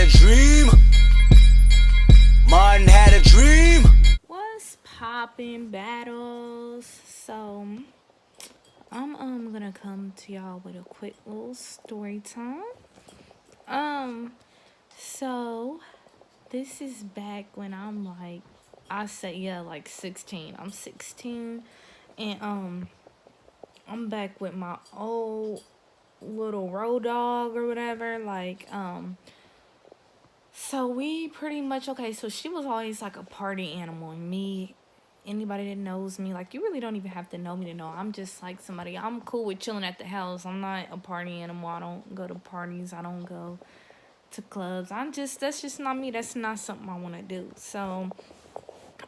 a dream. Martin had a dream. What's poppin' battles? So I'm gonna come to y'all with a quick little story time. Um so this is back when I'm like I say yeah, like 16. I'm 16 and I'm back with my old little road dog or whatever. So we pretty much okay. So she was always like a party animal, and me, anybody that knows me, like you really don't even have to know me to know. I'm just like somebody. I'm cool with chilling at the house. I'm not a party animal. I don't go to parties. I don't go to clubs. That's just not me. That's not something I want to do. So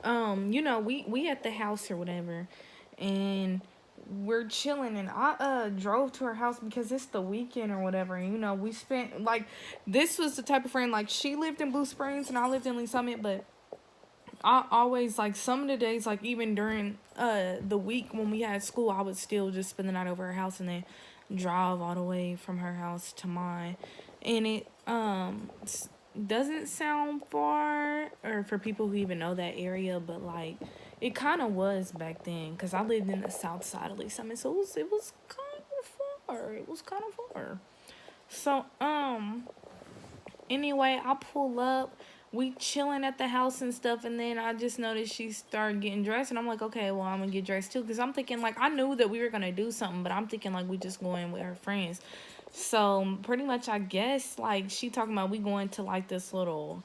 we at the house or whatever, and we're chilling, and I drove to her house because it's the weekend or whatever, and we spent like this was the type of friend, like she lived in Blue Springs and I lived in Lee Summit, but I always like some of the days, like even during the week when we had school, I would still just spend the night over her house and then drive all the way from her house to mine. And it doesn't sound far, or for people who even know that area, but like it kind of was back then because I lived in the south side of Lee Summit, so it was kind of far. It was kind of far. So anyway, I pull up. We chilling at the house and stuff, and then I just noticed she started getting dressed, and I'm like, okay, well, I'm gonna get dressed too, because I'm thinking like I knew that we were gonna do something, but I'm thinking like we just going with her friends. So pretty much, I guess like she talking about we going to like this little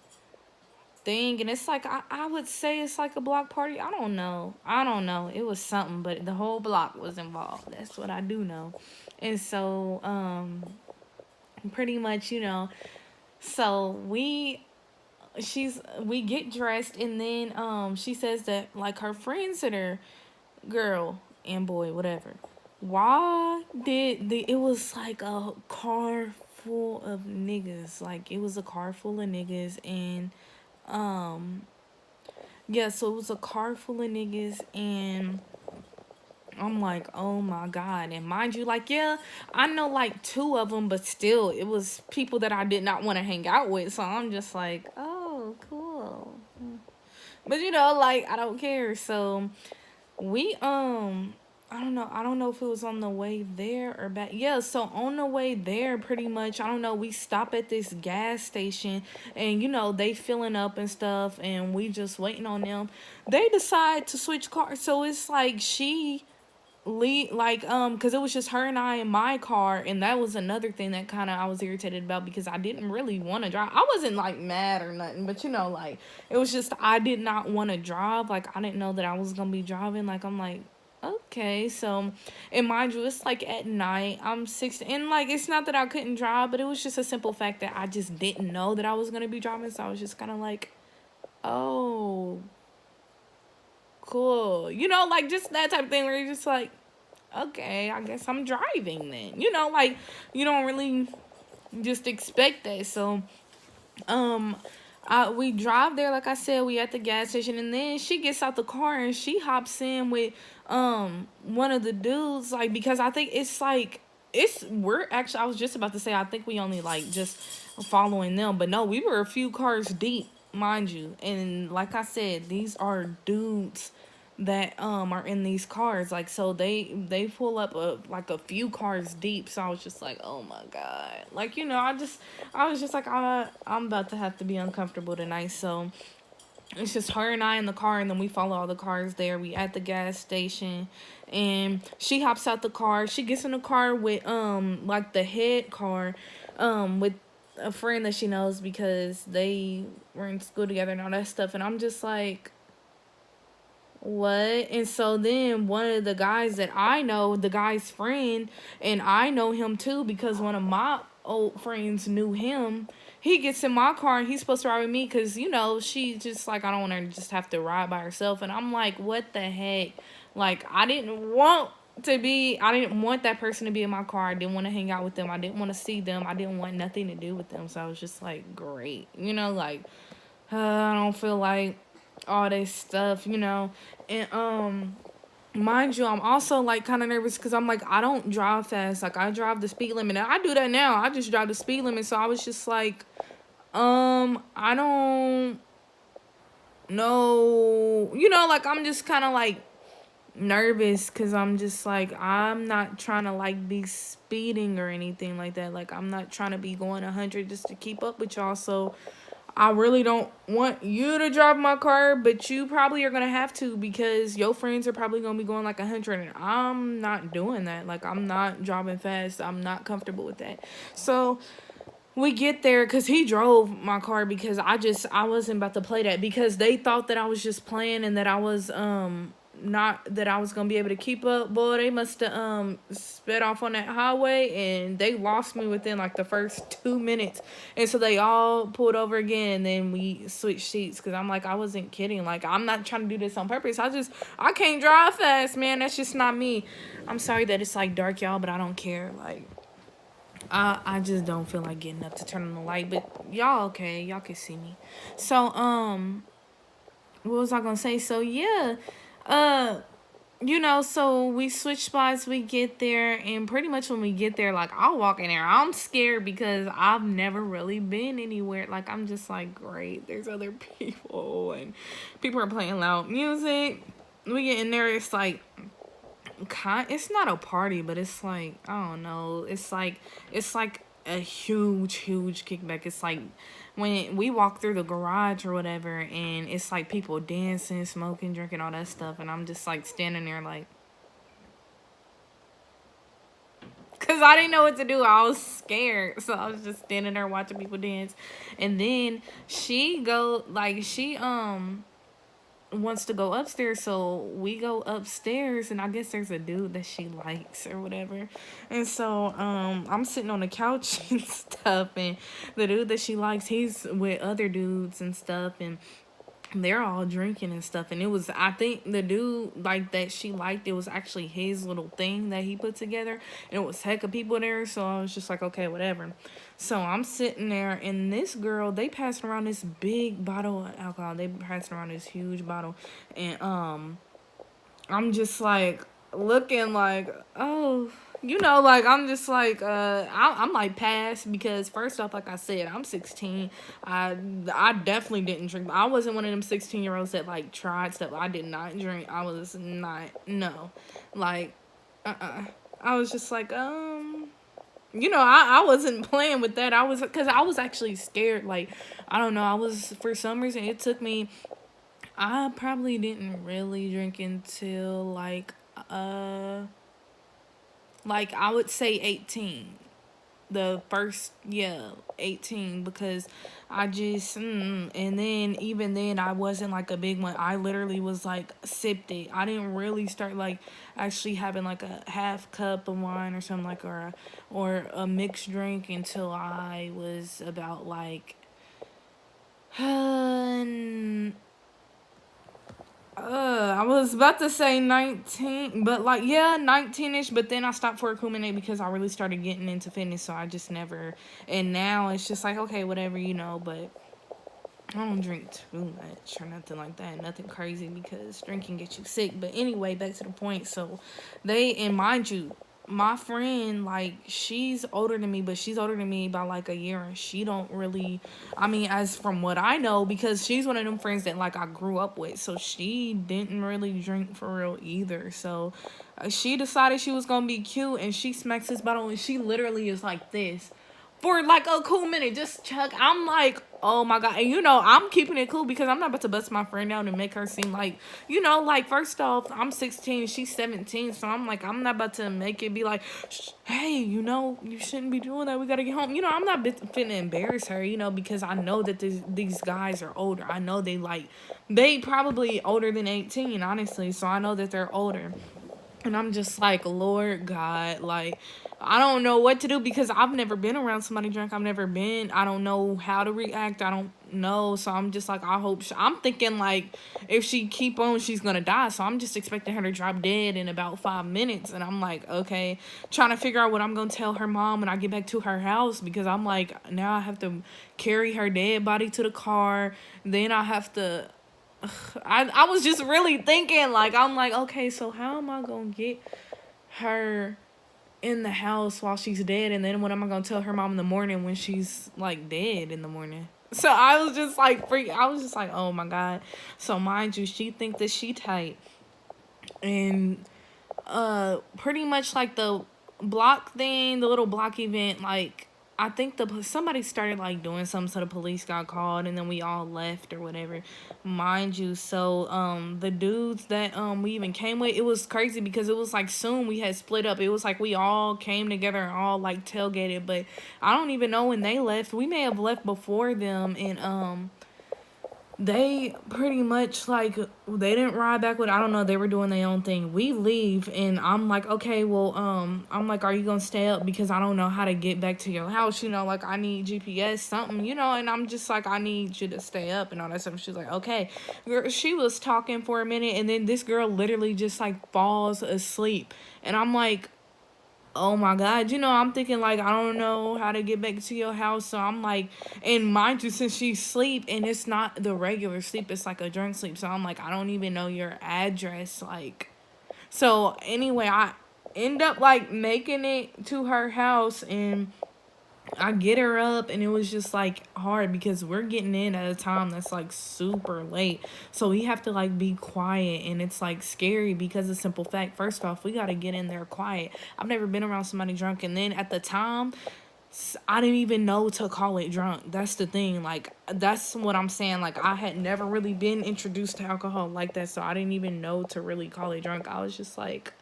thing, and it's like I would say it's like a block party. I don't know. It was something, but the whole block was involved. That's what I do know. And so pretty much, so we get dressed, and then she says that like her friends that are girl and boy whatever, why did it was like a car full of niggas, like it was a car full of niggas, and um yeah, so it was a car full of niggas, and I'm like, oh my God. And mind you, like, yeah, I know like two of them, but still, it was people that I did not want to hang out with. So I'm just like, oh, cool. But like, I don't care. So we, I don't know if it was on the way there or back. Yeah, so on the way there, pretty much, I don't know, we stop at this gas station, and they filling up and stuff, and we just waiting on them. They decide to switch cars. So it's like she because it was just her and I in my car, and that was another thing that kind of I was irritated about, because I didn't really want to drive. I wasn't like mad or nothing, but like it was just I did not want to drive. Like I didn't know that I was gonna be driving. Like I'm like, okay. So, and mind you, it's like at night. I'm 16, and like it's not that I couldn't drive, but it was just a simple fact that I just didn't know that I was gonna be driving. So I was just kind of like, oh, cool. Like just that type of thing where you're just like, okay, I guess I'm driving then. Like you don't really just expect that. So, we drive there, like I said, we at the gas station, and then she gets out the car and she hops in with one of the dudes, like, because I think it's like we're actually, I was just about to say, I think we only like just following them, but no, we were a few cars deep, mind you. And like I said, these are dudes that are in these cars, like, so they pull up like a few cars deep. So I was just like, oh my God, like, I was just like, I'm about to have to be uncomfortable tonight. So it's just her and I in the car, and then we follow all the cars there. We at the gas station, and she hops out the car. She gets in the car with like the head car, with a friend that she knows, because they were in school together and all that stuff. And I'm just like, what? And so then one of the guys that I know, the guy's friend, and I know him too because one of my old friends knew him. He gets in my car and he's supposed to ride with me because, she just like, I don't want her to just have to ride by herself. And I'm like, what the heck? Like, I didn't want that person to be in my car. I didn't want to hang out with them. I didn't want to see them. I didn't want nothing to do with them. So I was just like, great. Like, I don't feel like all this stuff. And mind you, I'm also like kind of nervous because I'm like, I don't drive fast. Like I drive the speed limit, and I do that now. I just drive the speed limit. So I was just like, I don't know. You know, like I'm just kind of like nervous because I'm just like I'm not trying to like be speeding or anything like that. Like I'm not trying to be going 100 just to keep up with y'all. So I really don't want you to drive my car, but you probably are gonna have to because your friends are probably gonna be going like 100, and I'm not doing that. Like I'm not driving fast. I'm not comfortable with that. So we get there because he drove my car because I wasn't about to play that because they thought that I was just playing and that I was not that I was gonna be able to keep up. Boy, they must have sped off on that highway and they lost me within like the first 2 minutes. And so they all pulled over again and then we switched seats because I'm like I wasn't kidding. Like I'm not trying to do this on purpose. I can't drive fast, man. That's just not me. I'm sorry that it's like dark, y'all, but I don't care. Like I just don't feel like getting up to turn on the light, but y'all okay, y'all can see me. So what was I gonna say? So yeah, uh so we switch spots, we get there, and pretty much when we get there, like I'll walk in there. I'm scared because I've never really been anywhere. Like I'm just like, great, there's other people and people are playing loud music. We get in there, it's like it's not a party, but it's like I don't know. It's like a huge kickback. It's like when we walk through the garage or whatever, and it's like people dancing, smoking, drinking, all that stuff, and I'm just like standing there like, cause I didn't know what to do. I was scared, so I was just standing there watching people dance, and then she wants to go upstairs, so we go upstairs, and I guess there's a dude that she likes or whatever, and so I'm sitting on the couch and stuff, and the dude that she likes, he's with other dudes and stuff, and they're all drinking and stuff, and it was, I think the dude like that she liked, it was actually his little thing that he put together, and it was heck of people there, so I was just like, okay, whatever. So I'm sitting there, and this girl, they passed around this big bottle of alcohol. They passed around this huge bottle, and I'm just like looking like, oh, like I'm just like, I'm like past because first off, like I said, I'm 16. I definitely didn't drink. I wasn't one of them 16-year-olds that like tried stuff. I did not drink. I was not, no, like, I was just like, I wasn't playing with that. Because I was actually scared. Like, I don't know. For some reason, it took me, I probably didn't really drink until like I would say 18. The first, yeah, 18, because I just, and then even then I wasn't like a big one. I literally was like sipped it. I didn't really start like actually having like a half cup of wine or something like, or a mixed drink until I was about like, I was about to say 19, but like, yeah, 19-ish, but then I stopped for a cool minute because I really started getting into fitness, so I just never, and now it's just like, okay, whatever, but I don't drink too much or nothing like that, nothing crazy, because drinking gets you sick. But anyway, back to the point. So and mind you, my friend, like, she's older than me, but she's older than me by like a year, and she don't really, I mean, as from what I know, because she's one of them friends that like I grew up with, so she didn't really drink for real either. So she decided she was gonna be cute, and she smacks this bottle, and she literally is like this for like a cool minute, just chug. I'm like, oh my god. And I'm keeping it cool because I'm not about to bust my friend out and make her seem like, like, first off, I'm 16, she's 17, so I'm like, I'm not about to make it be like, hey, you shouldn't be doing that, we gotta get home. I'm not finna embarrass her, because I know that these guys are older. I know they probably older than 18, honestly, so I know that they're older. And I'm just like, Lord God, like, I don't know what to do because I've never been around somebody drunk. I don't know how to react. I don't know. So I'm just like, I'm thinking like, if she keep on, she's going to die. So I'm just expecting her to drop dead in about 5 minutes. And I'm like, okay, trying to figure out what I'm going to tell her mom when I get back to her house, because I'm like, now I have to carry her dead body to the car. Then I have to, I was just really thinking, like, I'm like, okay, so how am I gonna get her in the house while she's dead, and then what am I gonna tell her mom in the morning when she's like dead in the morning? So I was just like freak. I was just like, oh my god. So mind you, she think that she tight, and pretty much like the block thing, the little block event, like I think somebody started like doing something, so the police got called, and then we all left or whatever, mind you. So the dudes that we even came with, it was crazy because it was like soon we had split up. It was like we all came together and all like tailgated, but I don't even know when they left. We may have left before them, and they pretty much like they didn't ride back with, I don't know, they were doing their own thing. We leave and I'm like, okay, well, I'm like, are you gonna stay up because I don't know how to get back to your house, like I need GPS something, and I'm just like, I need you to stay up and all that stuff. She's like, okay. Girl, she was talking for a minute and then this girl literally just like falls asleep, and I'm like, oh my god, I'm thinking like, I don't know how to get back to your house. So I'm like, and mind you, since she's sleep and it's not the regular sleep, it's like a drunk sleep, so I'm like, I don't even know your address, like. So anyway, I end up like making it to her house, and I get her up, and it was just like hard because we're getting in at a time that's like super late. So we have to like be quiet, and it's like scary because of simple fact. First off, we got to get in there quiet. I've never been around somebody drunk, and then at the time, I didn't even know to call it drunk. That's the thing. Like, that's what I'm saying. Like, I had never really been introduced to alcohol like that, so I didn't even know to really call it drunk. I was just like,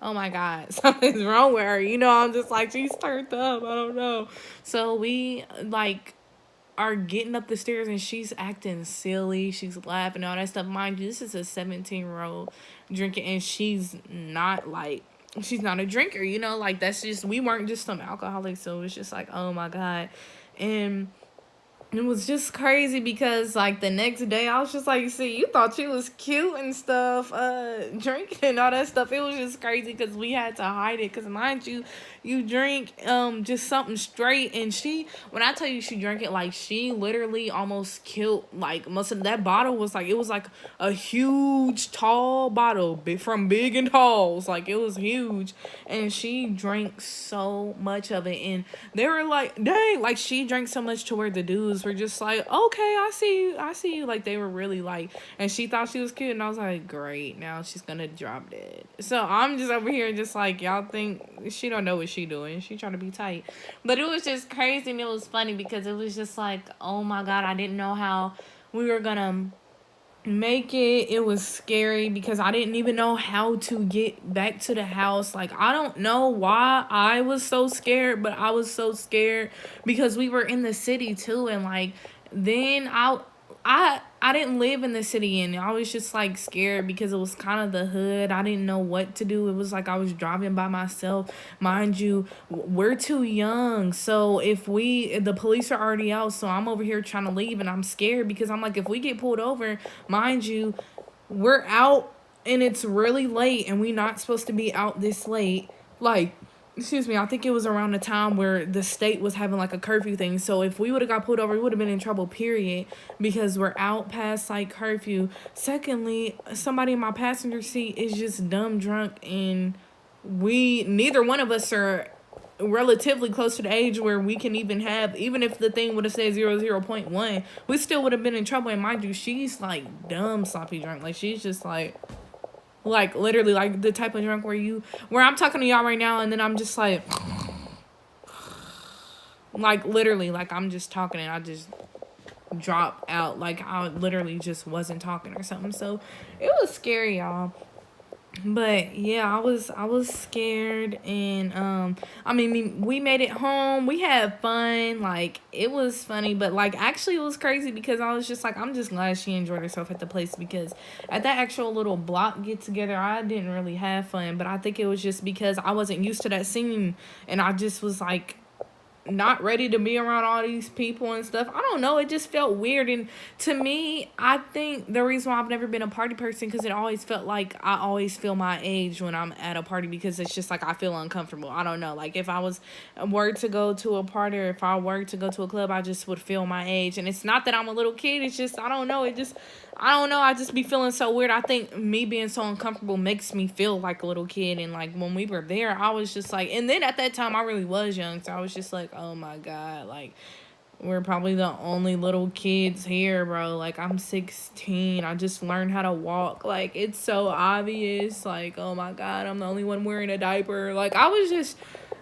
oh my god, something's wrong with her. I'm just like, she's turned up. I don't know. So we like are getting up the stairs and she's acting silly. She's laughing, all that stuff. Mind you, this is a 17-year-old drinking, and she's not like, she's not a drinker, like that's just, we weren't just some alcoholics. So it was just like, oh my god. And it was just crazy because like the next day I was just like, see, you thought she was cute and stuff, drinking and all that stuff. It was just crazy because we had to hide it because mind you, you drink just something straight, and she, when I tell you she drank it, like she literally almost killed, like most of that bottle was like, it was like a huge tall bottle from Big and Talls, like it was huge, and she drank so much of it, and they were like, dang, like she drank so much to where the dudes were just like, okay, I see you, like they were really like, and she thought she was cute, and I was like, great, now she's gonna drop dead. So I'm just over here just like, y'all think she don't know what she doing, she trying to be tight. But it was just crazy, and it was funny because it was just like, oh my god, I didn't know how we were gonna make it. It was scary because I didn't even know how to get back to the house. Like, I don't know why I was so scared, but I was so scared because we were in the city too, and like then I didn't live in the city, and I was just like scared because it was kind of the hood. I didn't know what to do. It was like I was driving by myself. Mind you, we're too young. So if the police are already out, so I'm over here trying to leave, and I'm scared because I'm like, if we get pulled over, mind you, we're out and it's really late, and we not supposed to be out this late. Like, excuse me, I think it was around the time where the state was having like a curfew thing. So if we would have got pulled over, we would have been in trouble, period, because we're out past like curfew. Secondly, somebody in my passenger seat is just dumb drunk, and neither one of us are relatively close to the age where we can even have, even if the thing would have said 0.1, we still would have been in trouble. And mind you, she's like dumb sloppy drunk. Like she's just like literally like the type of drunk where I'm talking to y'all right now, and then I'm just like literally, like I'm just talking and I just drop out, like I literally just wasn't talking or something. So it was scary, y'all. But yeah, I was scared, and I mean, we made it home. We had fun. Like it was funny, but like actually it was crazy because I was just like, I'm just glad she enjoyed herself at the place, because at that actual little block get together, I didn't really have fun. But I think it was just because I wasn't used to that scene, and I just was like not ready to be around all these people and stuff. I don't know. It just felt weird. And to me, I think the reason why I've never been a party person, because it always felt like I always feel my age when I'm at a party, because it's just like I feel uncomfortable. I don't know. Like if I were to go to a party, or if I were to go to a club, I just would feel my age. And it's not that I'm a little kid. It's just, I don't know. I don't know. I just be feeling so weird. I think me being so uncomfortable makes me feel like a little kid. And like when we were there, I was just like, and then at that time I really was young. So I was just like, oh my God, like we're probably the only little kids here, bro. Like, I'm 16. I just learned how to walk. Like, it's so obvious. Like, oh my God, I'm the only one wearing a diaper. Like, I was just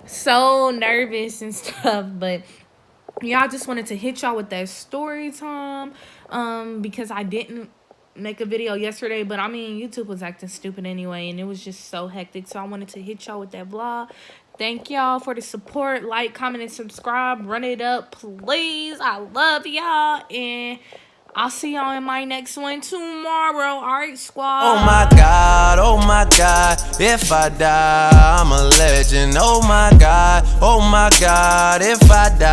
so nervous and stuff. But yeah, I just wanted to hit y'all with that story time. Because I didn't make a video yesterday, but I mean, YouTube was acting stupid anyway, and it was just so hectic. So I wanted to hit y'all with that vlog. Thank y'all for the support. Like, comment, and subscribe. Run it up, please. I love y'all, and I'll see y'all in my next one tomorrow. All right, squad. Oh my God, if I die, I'm a legend. Oh my God, if I die.